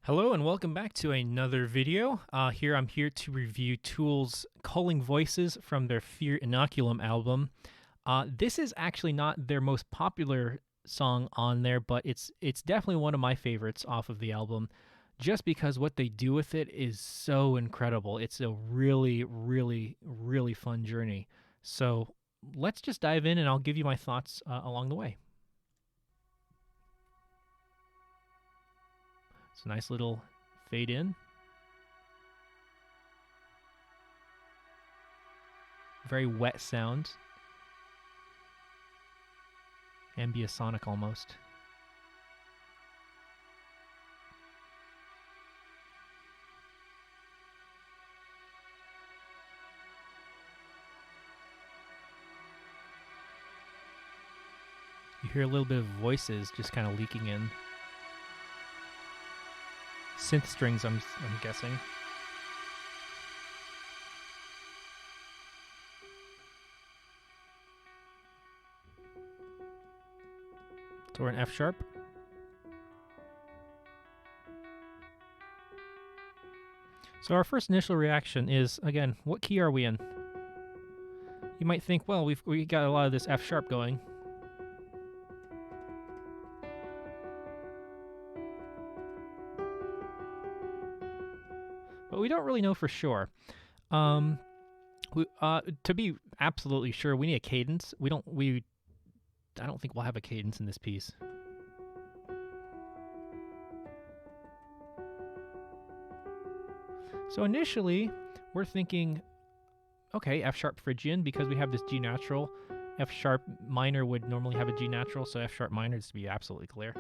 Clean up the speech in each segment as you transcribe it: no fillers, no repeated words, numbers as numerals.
Hello and welcome back to another video. I'm here to review Tool's Culling Voices from their Fear Inoculum album. This is actually not their most popular song on there, but it's definitely one of my favorites off of the album, just because what they do with it is so incredible. It's a really, really, really fun journey. So let's just dive in and I'll give you my thoughts along the way. It's a nice little fade in. Very wet sound. Ambiasonic almost. You hear a little bit of voices just kind of leaking in. Synth strings, I'm guessing. So we're in F sharp. So our first initial reaction is, again, what key are we in? You might think, well, we got a lot of this F sharp going. But we don't really know for sure. To be absolutely sure, we need a cadence. I don't think we'll have a cadence in this piece. So initially, we're thinking, okay, F sharp Phrygian, because we have this G natural. F sharp minor would normally have a G natural, so F sharp minor is to be absolutely clear.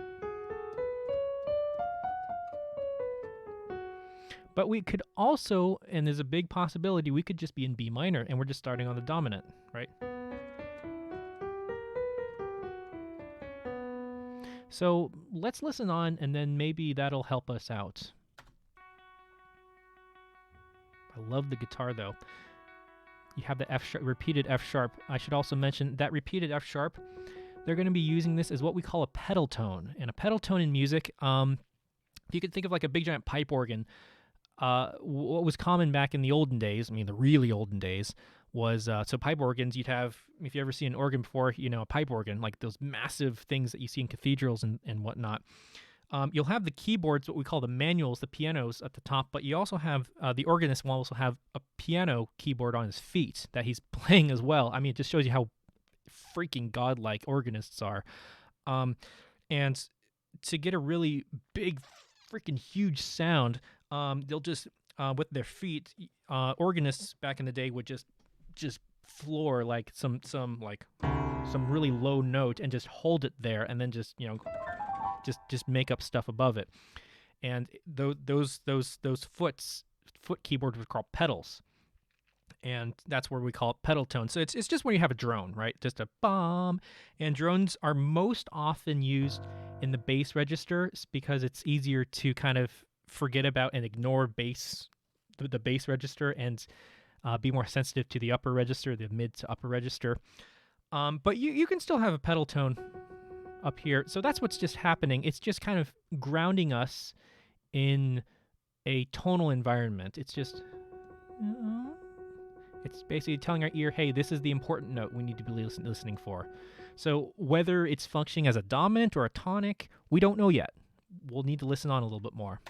But we could also, and there's a big possibility, we could just be in B minor and we're just starting on the dominant, right? So let's listen on and then maybe that'll help us out. I love the guitar though. You have the F sharp, repeated F sharp. I should also mention that repeated F sharp, they're going to be using this as what we call a pedal tone. And a pedal tone in music, if you could think of like a big giant pipe organ, what was common back in the olden days, I mean the really olden days, was so pipe organs. You'd have, if you ever see an organ before, you know, a pipe organ, like those massive things that you see in cathedrals and whatnot. You'll have the keyboards, what we call the manuals, the pianos at the top, but you also have the organist will also have a piano keyboard on his feet that he's playing as well. I mean, it just shows you how freaking godlike organists are. And to get a really big, freaking huge sound, they'll just with their feet. Organists back in the day would just floor like some really low note and just hold it there, and then just just make up stuff above it. And those foot keyboards were called pedals, and that's where we call it pedal tone. So it's just when you have a drone, right? Just a bomb. And drones are most often used in the bass register because it's easier to kind of forget about and ignore the bass register, and be more sensitive to the upper register, the mid to upper register. But you can still have a pedal tone up here. So that's what's just happening. It's just kind of grounding us in a tonal environment. It's just, it's basically telling our ear, hey, this is the important note we need to be listening for. So whether it's functioning as a dominant or a tonic, we don't know yet. We'll need to listen on a little bit more.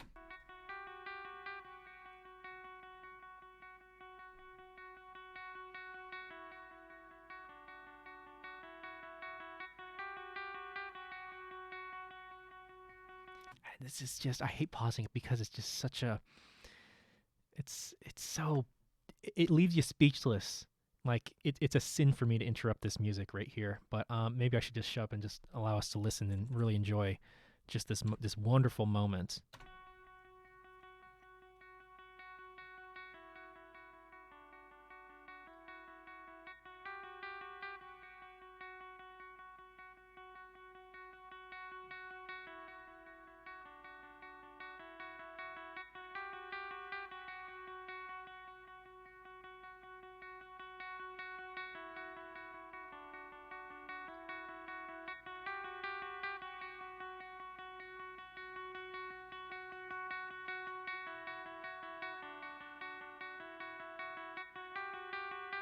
This is just, I hate pausing it because it's just such a, it's so, it leaves you speechless. Like it's a sin for me to interrupt this music right here, but maybe I should just shut up and just allow us to listen and really enjoy just this wonderful moment.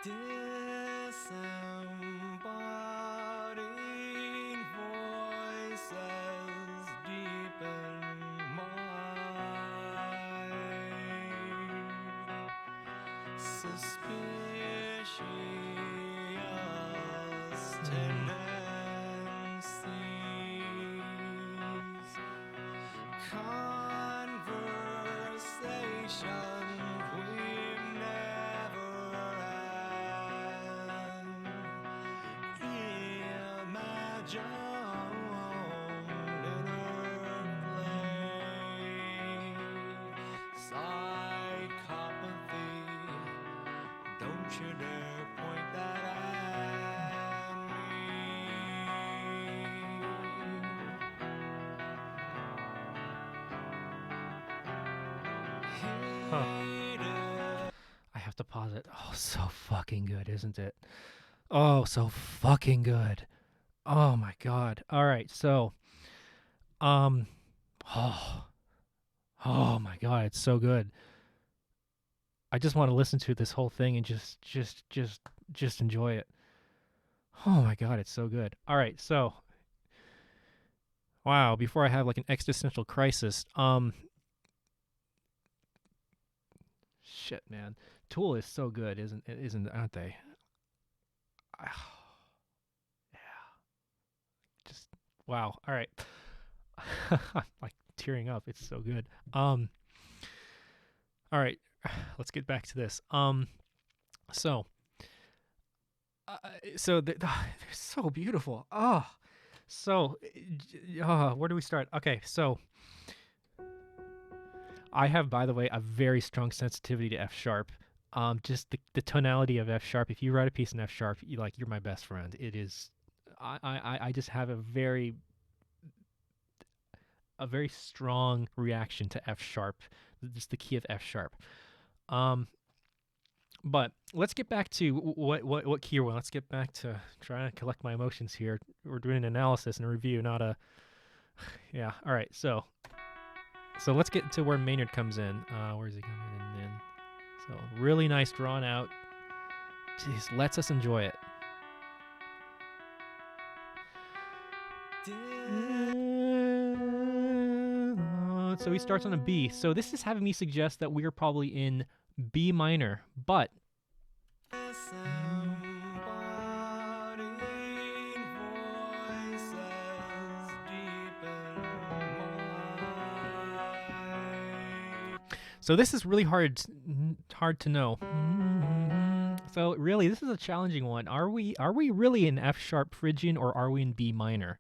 Disembodied voices deep in mine, suspicious tendencies, conversation we've never had, imagined interplay, psychopathy, don't you dare point that at me. Huh. Hated. I have to pause it. Oh, so fucking good, isn't it? Oh, so fucking good. Oh my god. All right, so oh, oh my god, it's so good. I just want to listen to this whole thing and just enjoy it. Oh my god, it's so good. All right, so wow, before I have like an existential crisis, shit, man. Tool is so good, aren't they? Yeah. Just wow. All right. I'm like tearing up. It's so good. All right. Let's get back to this. So they're so beautiful. Oh. So where do we start? Okay, so I have, by the way, a very strong sensitivity to F sharp. Just the tonality of F sharp. If you write a piece in F sharp, you're my best friend. It is. I just have a very strong reaction to F sharp. Just the key of F sharp. But let's get back to what key we're on. Let's get back to trying to collect my emotions here. We're doing an analysis and a review, not a. Yeah. All right. So let's get to where Maynard comes in. Where's he coming in? So really nice drawn out. Just lets us enjoy it. So he starts on a B. So this is having me suggest that we're probably in B minor, but so this is really hard to know. So really, this is a challenging one. Are we really in F sharp Phrygian or are we in B minor?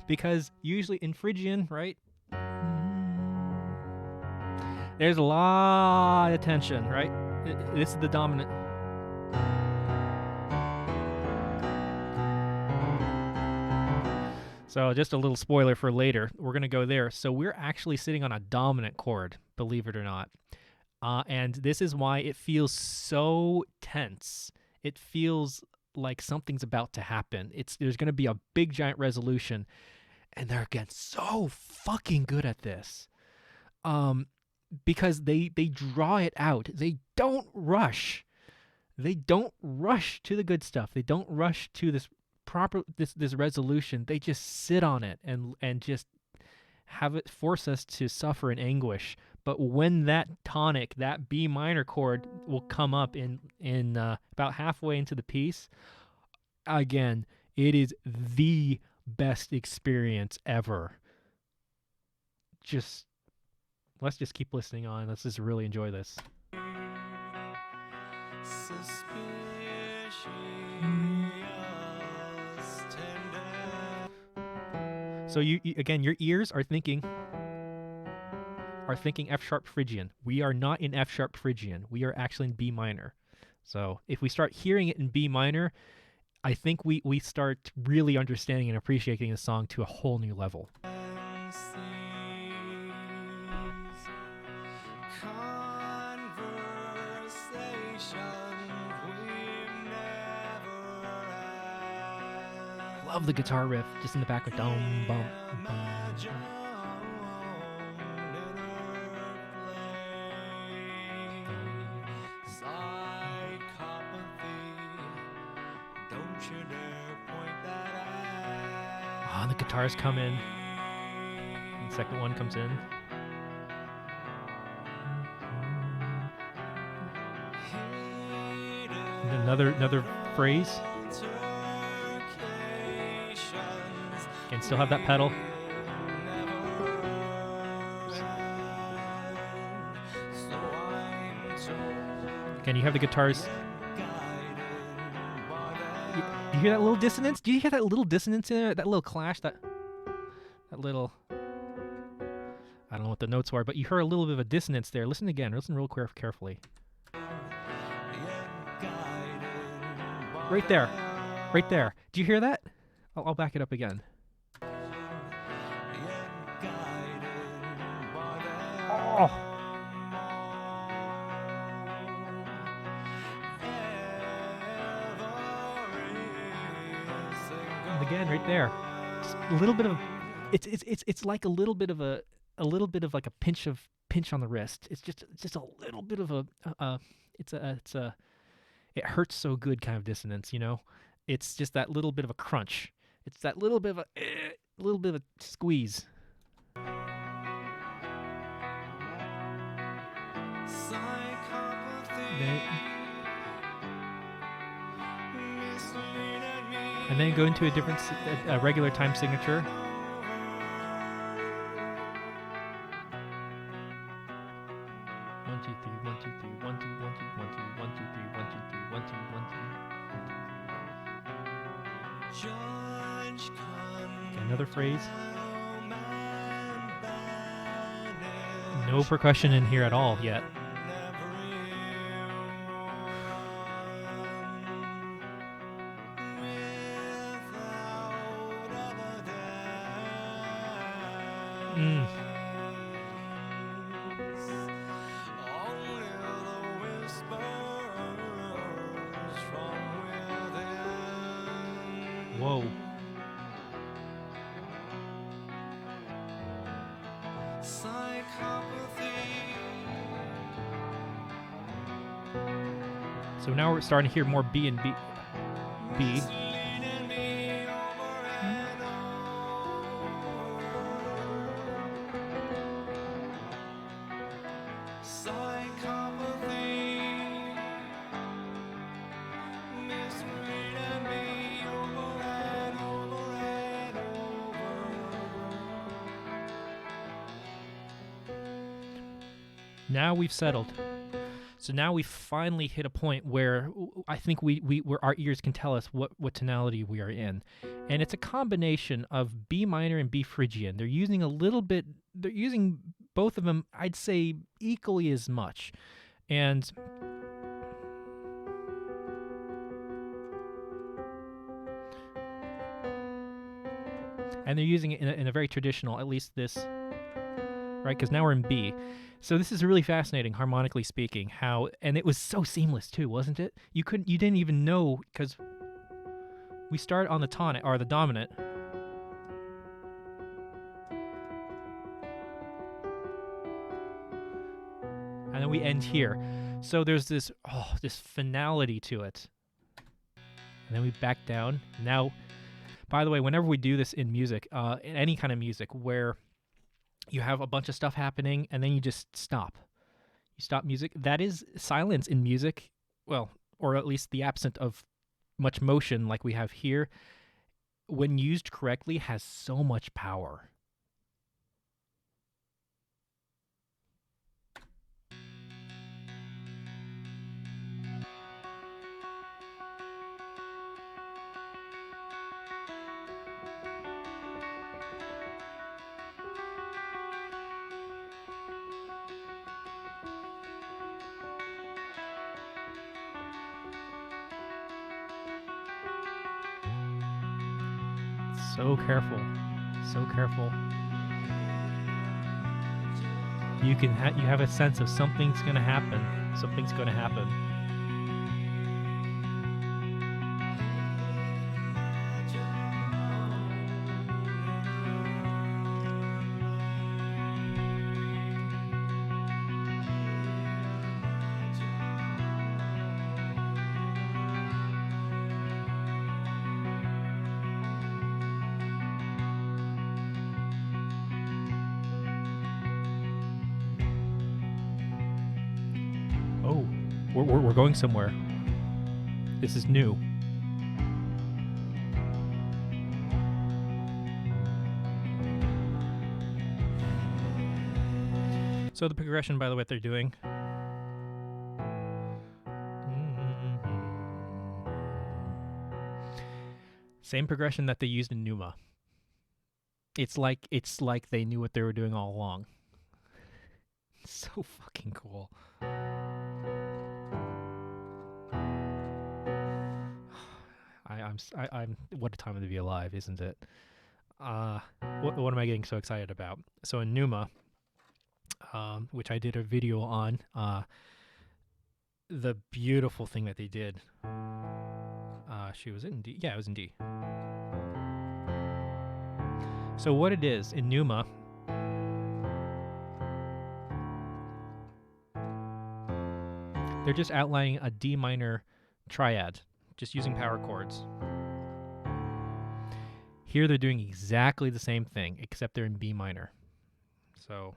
Because usually in Phrygian, right? There's a lot of tension, right? This is the dominant. So just a little spoiler for later. We're going to go there. So we're actually sitting on a dominant chord, believe it or not. And this is why it feels so tense. It feels like something's about to happen. There's going to be a big giant resolution. And they're, again, so fucking good at this. Because they draw it out. They don't rush. They don't rush to the good stuff. They don't rush to this resolution. They just sit on it and just have it force us to suffer in anguish. But when that tonic, that B minor chord will come up in about halfway into the piece, again, it is the best experience ever. Let's just keep listening on. Let's just really enjoy this. So you again, your ears are thinking F sharp Phrygian. We are not in F sharp Phrygian. We are actually in B minor. So if we start hearing it in B minor, I think we start really understanding and appreciating the song to a whole new level. Love the guitar riff just in the background. Dum, bum, bum, bum. you dare point that at Ah, the guitars come in. And the second one comes in. And another phrase. Again, still have that pedal. Again, you have the guitars. You hear that little dissonance? Do you hear that little dissonance in there? That little clash? That little... I don't know what the notes are, but you heard a little bit of a dissonance there. Listen again. Listen real carefully. Right there. Right there. Do you hear that? I'll back it up again. Oh! And again, right there. Just a little bit of... It's like a little bit of like a pinch on the wrist. It's just a little bit of it hurts so good kind of dissonance, you know? It's just that little bit of a crunch. It's that little bit of a squeeze. And then go into a regular time signature. One, two, three, one, two, three, one, two, one, two, one, two, one, two, three, one, two, three, one, two, one, two. Okay, another phrase. No percussion in here at all yet. Whoa. So now we're starting to hear more B and B. Now we've settled. So now we finally hit a point where I think where our ears can tell us what tonality we are in. And it's a combination of B minor and B Phrygian. They're using both of them, I'd say, equally as much. And they're using it in a very traditional, at least this, right? Because now we're in B. So this is really fascinating, harmonically speaking, and it was so seamless too, wasn't it? You didn't even know, because we start on the tonic, or the dominant. And then we end here. So there's this finality to it. And then we back down. Now, by the way, whenever we do this in music, in any kind of music, where you have a bunch of stuff happening and then you just stop. You stop music. That is silence in music, well, or at least the absence of much motion like we have here, when used correctly, has so much power. So careful, so careful. You have a sense of something's gonna happen. Something's gonna happen. We're going somewhere. This is new. So the progression, by the way, what they're doing. Same progression that they used in Numa. It's like they knew what they were doing all along. So fucking cool. I'm what a time to be alive, isn't it? What am I getting so excited about? So in Numa, which I did a video on, the beautiful thing that they did. She was in D. Yeah, it was in D. So what it is in Numa, they're just outlining a D minor triad, just using power chords. Here they're doing exactly the same thing, except they're in B minor. So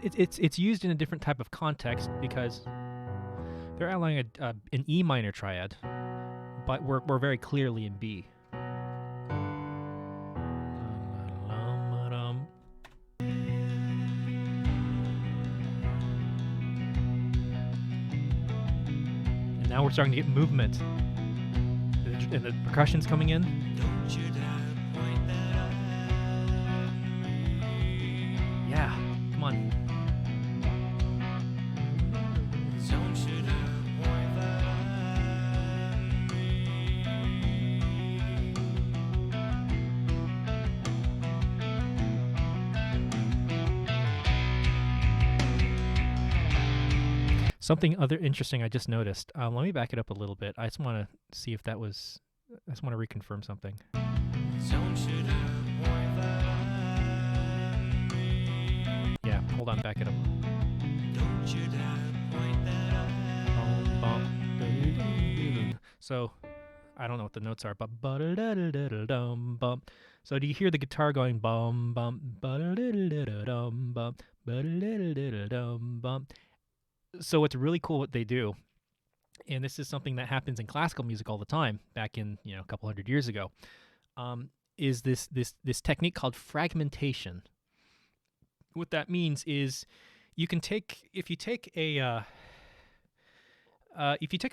it's used in a different type of context because they're outlining an E minor triad, but we're very clearly in B. And now we're starting to get movement, and the percussion's coming in. Don't you dare point that at me. Yeah, come on. Don't you dare point that at me. Something other interesting I just noticed. Let me back it up a little bit. I just want to see if that was. I just want to reconfirm something. Don't you dare point that at me. Yeah, hold on, back it up. Don't you dare point that at So, I don't know what the notes are, but bum. So do you hear the guitar going bum bum bum bum? So what's really cool what they do, and this is something that happens in classical music all the time, back in a couple hundred years ago, is this technique called fragmentation. What that means is you can take if you take a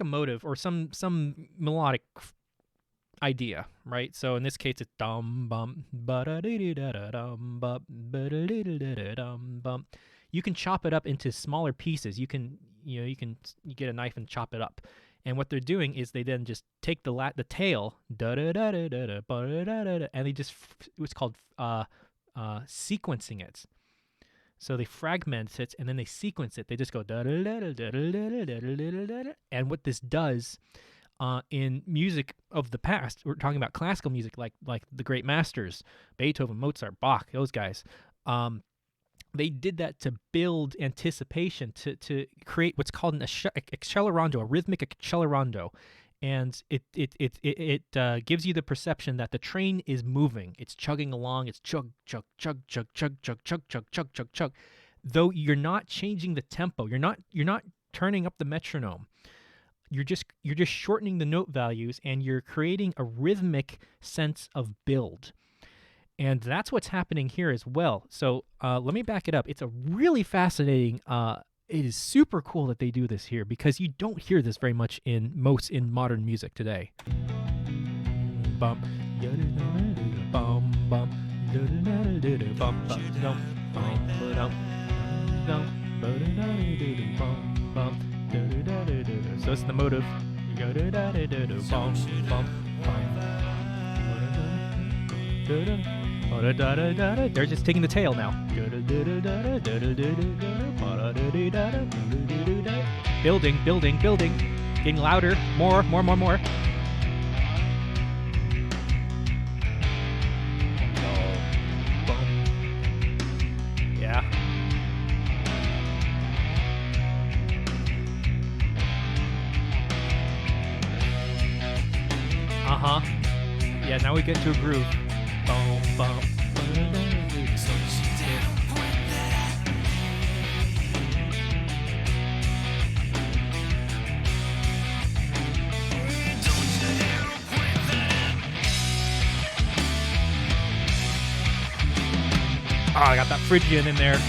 motive or some melodic idea, right? So in this case, it's dum bum ba da dee da da dum bum ba da dee da dum bum. You can chop it up into smaller pieces. You get a knife and chop it up. And what they're doing is they then just take the tail da da da da da da da da da, and they just what's called sequencing it. So they fragment it and then they sequence it. They just go da da da da da da da da da. And what this does in music of the past, we're talking about classical music like the great masters, Beethoven, Mozart, Bach, those guys. They did that to build anticipation, to create what's called an accelerando, a rhythmic accelerando, and it gives you the perception that the train is moving. It's chugging along. It's chug chug chug chug chug chug chug chug chug chug chug. Though you're not changing the tempo. You're not turning up the metronome. You're just shortening the note values, and you're creating a rhythmic sense of build. And that's what's happening here as well. So let me back it up. It's a really fascinating. It is super cool that they do this here because you don't hear this very much in modern music today. Bum, bum, bum, so it's the motive. They're just taking the tail now. Building, getting louder, more. Yeah. Now we get to a groove. Bum, bum, Oh, I got that Phrygian in there.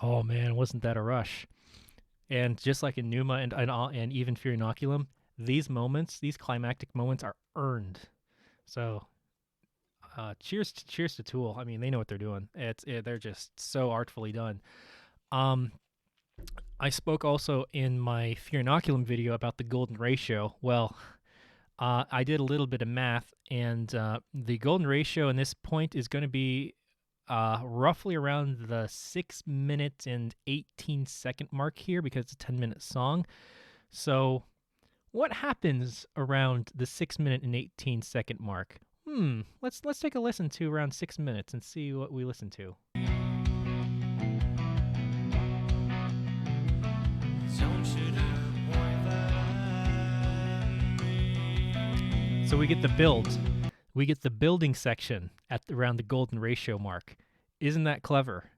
Oh man, wasn't that a rush? And just like in Numa and even Fear Inoculum, these moments, these climactic moments, are earned. So, cheers to Tool. I mean, they know what they're doing. They're just so artfully done. Um, I spoke also in my Fear Inoculum video about the golden ratio. Well, I did a little bit of math, and the golden ratio in this point is going to be roughly around the 6 minute and 18-second mark here because it's a 10-minute song. So, what happens around the 6 minute and 18-second mark? Let's take a listen to around 6 minutes and see what we listen to. So we get the build. We get the building section at around the golden ratio mark. Isn't that clever?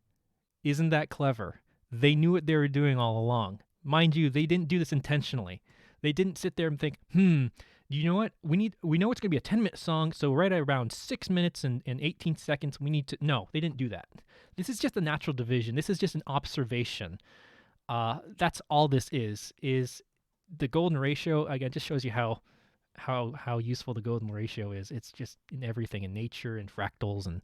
Isn't that clever? They knew what they were doing all along. Mind you, they didn't do this intentionally. They didn't sit there and think, you know what? We know it's going to be a 10-minute song, so right around 6 minutes and 18 seconds, we need to... No, they didn't do that. This is just a natural division. This is just an observation. That's all this is the golden ratio. Again, just shows you how useful the golden ratio is. It's just in everything, in nature and fractals and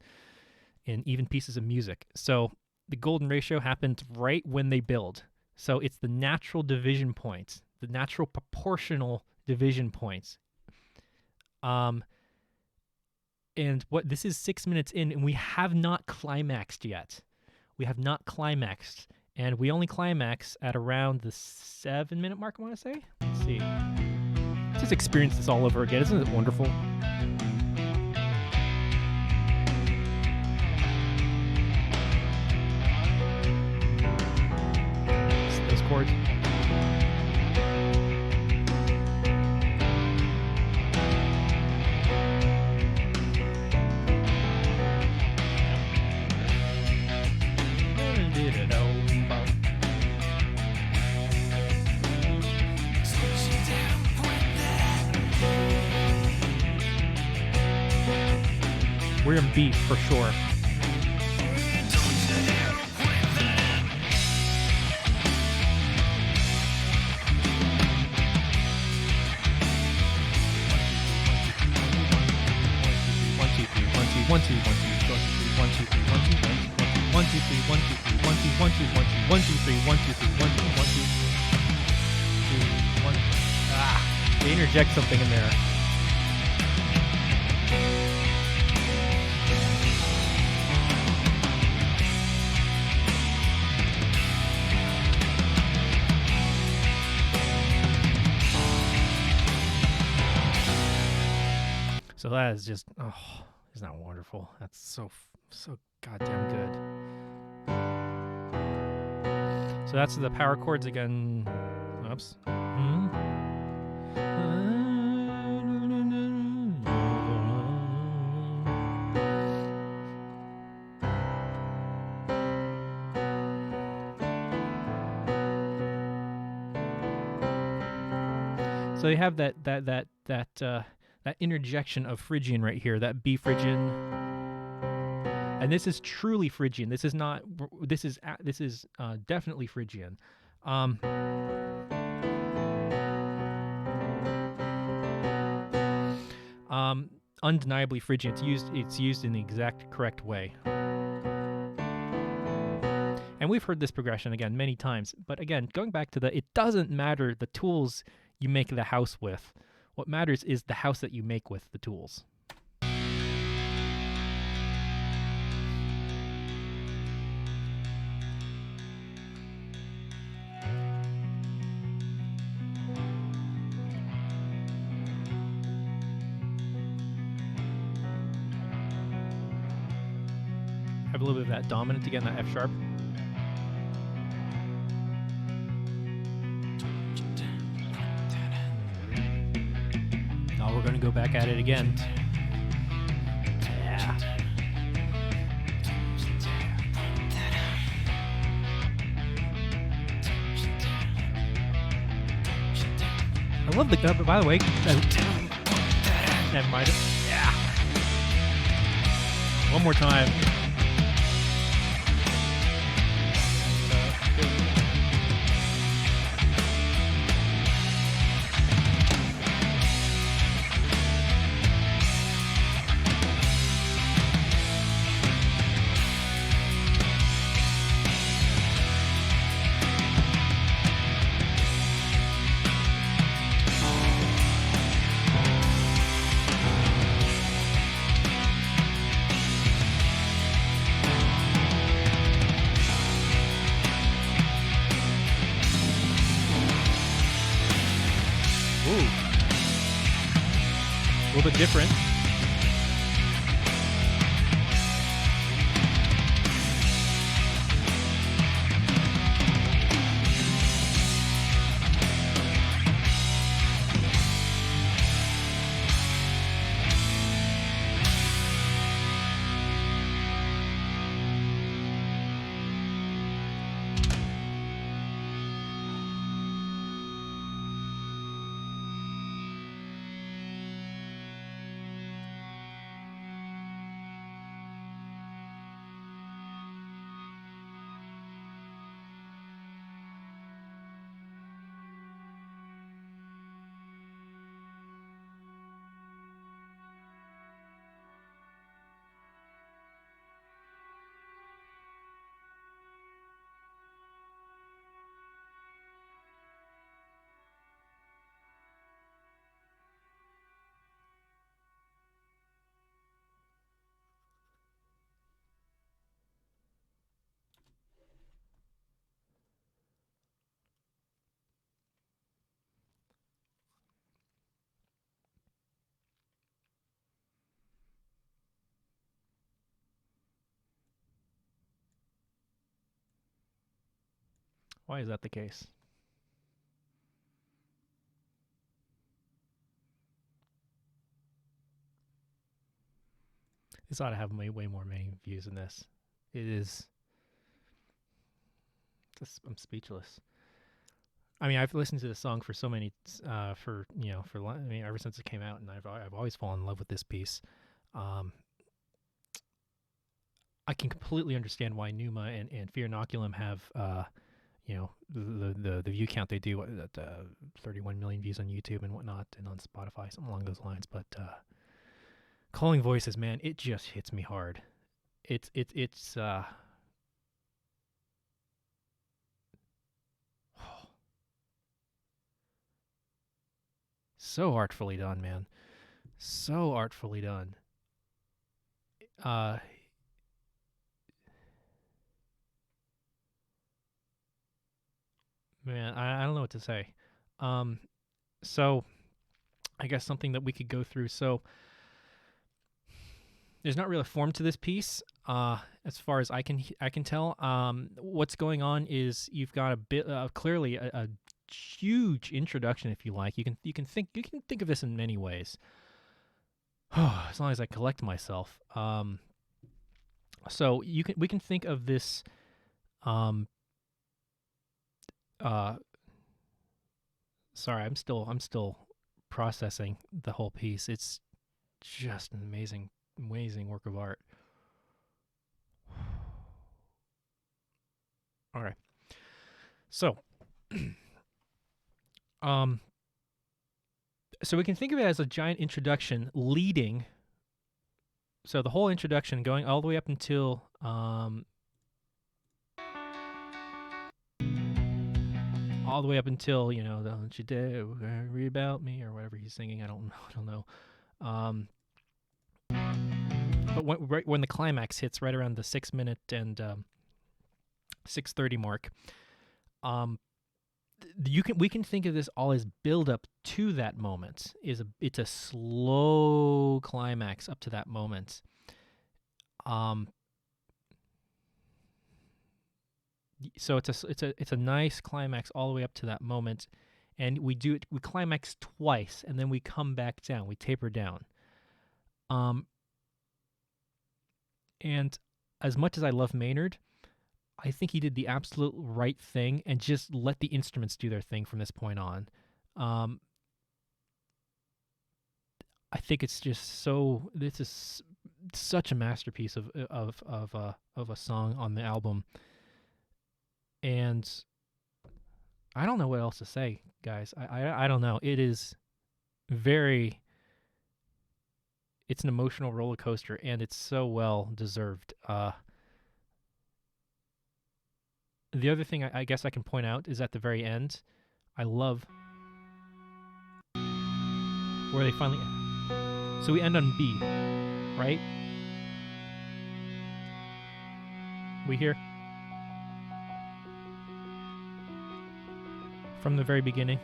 even pieces of music. So the golden ratio happens right when they build. So it's the natural division points, the natural proportional division points. And what this is 6 minutes in, and we have not climaxed yet. We have not climaxed, and we only climax at around the 7-minute mark, I want to say. Let's see. Just experience this all over again. Isn't it wonderful? Those chords. We're in B for sure. They interject something in there. So that is just, isn't that wonderful? That's so goddamn good. So that's the power chords again. Oops. So you have that interjection of Phrygian right here, that B Phrygian, and this is truly Phrygian. This is not. This is definitely Phrygian. undeniably Phrygian. It's used in the exact correct way. And we've heard this progression again many times. But again, going back to it doesn't matter the tools you make the house with. What matters is the house that you make with the tools. Have a little bit of that dominant again, that F sharp. Now we're going to go back at it again. Yeah. I love the gut, but by the way, never mind. Yeah. One more time. A little bit different. Why is that the case? This ought to have way more many views than this. It is. I'm speechless. I mean, I've listened to this song for so many, ever since it came out, and I've always fallen in love with this piece. I can completely understand why Numa and Fear Inoculum have, the view count they do, 31 million views on YouTube and whatnot, and on Spotify, something along those lines. But Calling Voices, man, it just hits me hard. It's so artfully done, man. So artfully done. Man, I don't know what to say. So I guess something that we could go through. So there's not really a form to this piece, as far as I can tell. What's going on is you've got a bit clearly a huge introduction, if you like. You can think of this in many ways. As long as I collect myself. So we can think of this. Sorry, I'm still processing the whole piece. It's just an amazing work of art. All right. So, so we can think of it as a giant introduction leading So the whole introduction going all the way up until you know, don't you dare worry about me or whatever he's singing. I don't know. But right when the climax hits, right around the 6 minute and 6:30 mark, we can think of this all as build up to that moment. It's a slow climax up to that moment. So it's a nice climax all the way up to that moment, and we climax twice, and then we come back down, we taper down. And as much as I love Maynard, I think he did the absolute right thing and just let the instruments do their thing from this point on. I think it's just so. This is such a masterpiece of a song on the album, and I don't know what else to say, guys. I don't know. It is very. It's an emotional roller coaster, and it's so well deserved. The other thing I guess I can point out is at the very end, I love where they finally. So we end on B, right? We hear from the very beginning.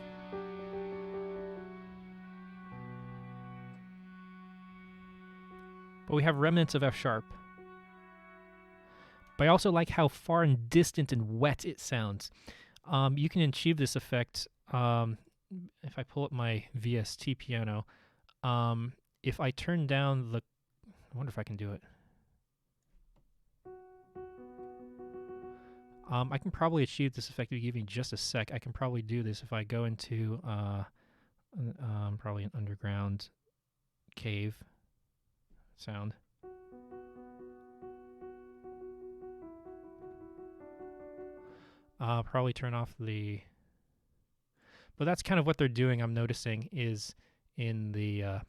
But we have remnants of F sharp. But I also like how far and distant and wet it sounds. You can achieve this effect if I pull up my VST piano. If I turn down the... I wonder if I can do it. I can probably achieve this effect if you give me just a sec. I can probably do this if I go into probably an underground cave sound. Probably turn off the... But that's kind of what they're doing, I'm noticing, is in the...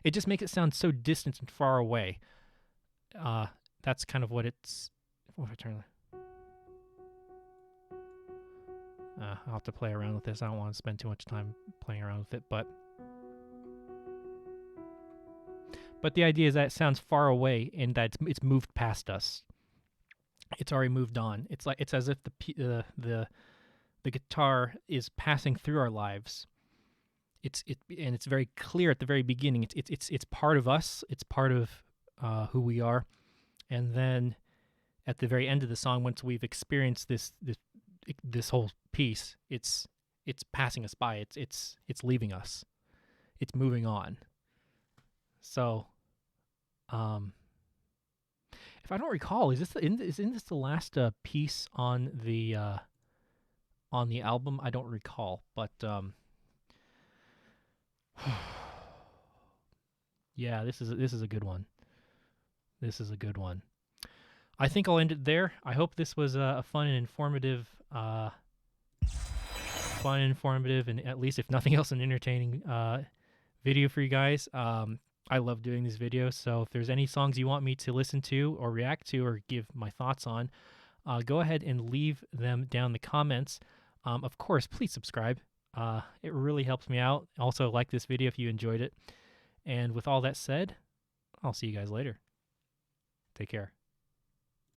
it just makes it sound so distant and far away. That's kind of what it's... What if I turn... I'll have to play around with this. I don't want to spend too much time playing around with it, but the idea is that it sounds far away and that it's moved past us. It's already moved on. It's as if the guitar is passing through our lives. And it's very clear at the very beginning. It's part of us. It's part of who we are. And then at the very end of the song, once we've experienced this whole piece, it's passing us by. It's leaving us. It's moving on. So, if I don't recall, isn't this the last piece on the album? I don't recall, but yeah, this is a good one. This is a good one. I think I'll end it there. I hope this was a fun and informative, and at least, if nothing else, an entertaining video for you guys. I love doing these videos, so if there's any songs you want me to listen to or react to or give my thoughts on, go ahead and leave them down in the comments. Of course, please subscribe. It really helps me out. Also, like this video if you enjoyed it. And with all that said, I'll see you guys later. Take care.